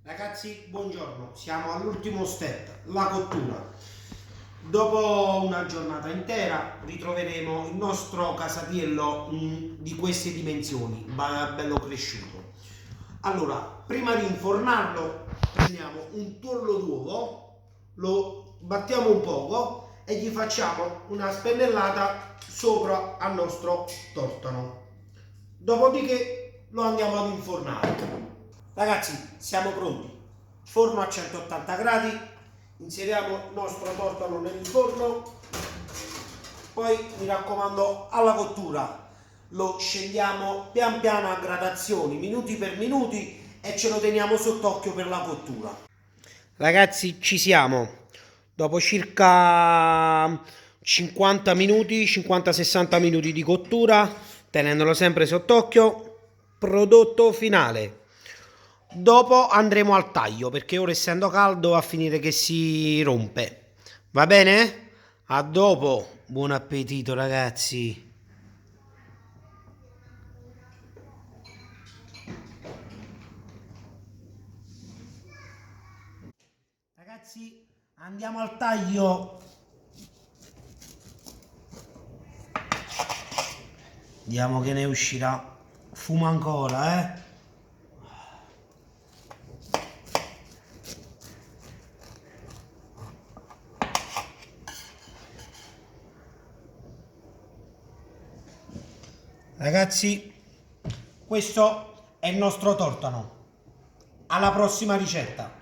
Ragazzi, buongiorno, siamo all'ultimo step, la cottura. Dopo una giornata intera ritroveremo il nostro casatiello di queste dimensioni, bello cresciuto. Allora, prima di infornarlo, prendiamo un tuorlo d'uovo, lo battiamo un poco e gli facciamo una spennellata sopra al nostro tortano. Dopodiché lo andiamo ad infornare. Ragazzi, siamo pronti. Forno a 180 gradi, inseriamo il nostro tortano nel forno, poi mi raccomando alla cottura lo scendiamo pian piano a gradazioni, minuti per minuti, e ce lo teniamo sott'occhio per la cottura. Ragazzi, ci siamo. Dopo circa 50 minuti, 50-60 minuti di cottura, tenendolo sempre sott'occhio, prodotto finale. Dopo andremo al taglio perché ora, essendo caldo, va a finire che si rompe. Va bene? A dopo. Buon appetito, ragazzi. Ragazzi, andiamo al taglio. Vediamo che ne uscirà. Fuma ancora, eh? Ragazzi, questo è il nostro tortano. Alla prossima ricetta.